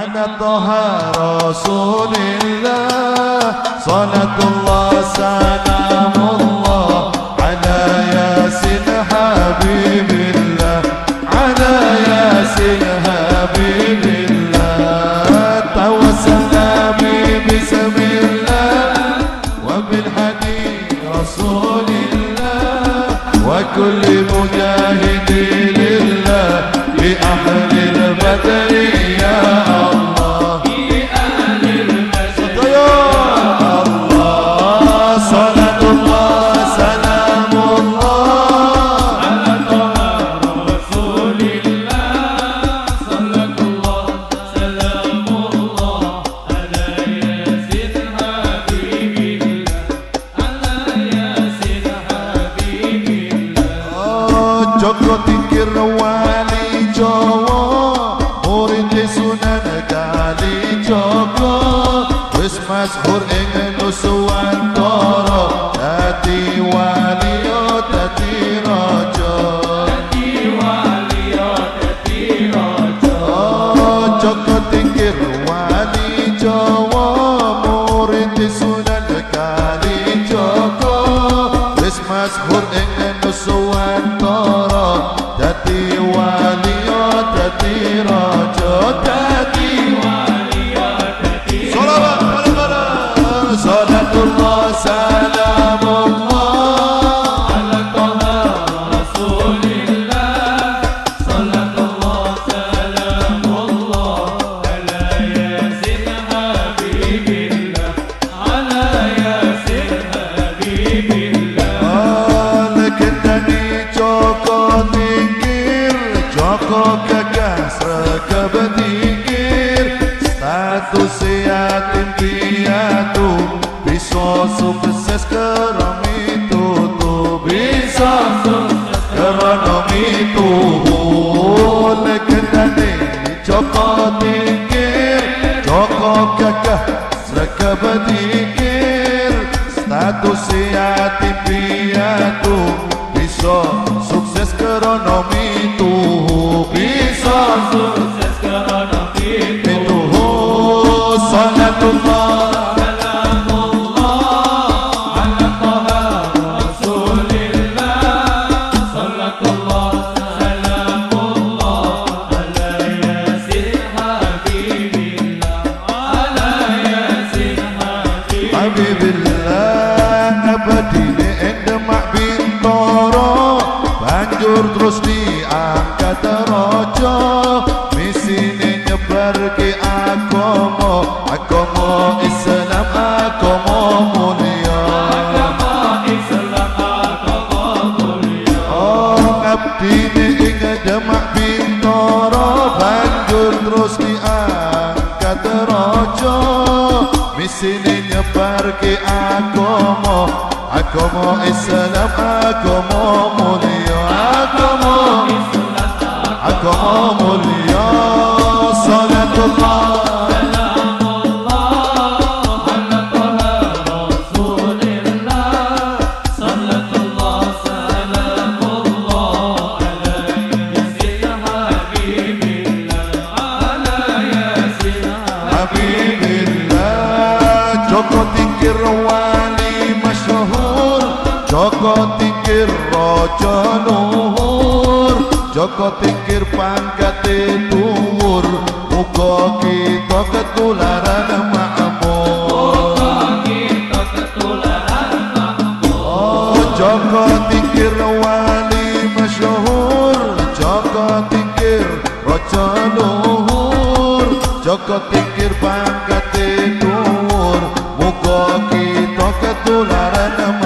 على طه رسول الله صلاة الله سلام الله على ياسين حبيب الله على ياسين حبيب الله توسلنا بسم الله وبالحديث رسول الله وكل مجاهد لله بأهل البدر يا الله بأهل البدر يا الله صلاة الله سلام الله على طه رسول الله صلاة الله سلام الله على ياسين حبيب الله على ياسين حبيب الله Joko tingkir wali Jawa murid Sunan Kalijaga wis masyhur ing Nuswantara dadi wali dadi raja dadi wali dadi raja Joko tingkir wali Jawa murid Sunan Kalijaga wis masyhur ing Nuswantara dadi wali dadi raja dadi wali dadi sholawat bareng-bareng salatullah salamullah ala taha rasulillah salatullah salamullah ala yasin habibillah ala yasin habibillah lekendani Joko tingkir Joko gagah sregep tingkir status yatim piatu bisa sukses kerana mitutu bisa sukses kerana mitutu lekendani Joko tingkir Joko gagah sregep tingkir status yatim piatu bisa sukses kerana mituhu bisa sukses kerana mituhu salatullah salamullah ala taha rasulillah salatullah salamullah ala yasin habibillah ala yasin habibillah abadine ing Demak Bintoro banjur terus diangkat raja misine nyebar ke agama Islam agama mulia agama Islam agama mulia abdine ing Demak Bintoro banjur terus diangkat raja misine nyebar ke agama Islam agama mulia agama Islam agama mulia salatullah salamullah ala taha rasulillah salatullah salamullah ala yasin habibillah ala yasin habibillah Joko tingkir wali masyhur Joko tingkir raja luhur Joko tingkir pangkate dhuwur muga kita ketularan makmur muga kita ketularan makmur Joko tingkir wali masyhur Joko tingkir raja luhur Joko tingkir pangkate dhuwur muga kita ketularan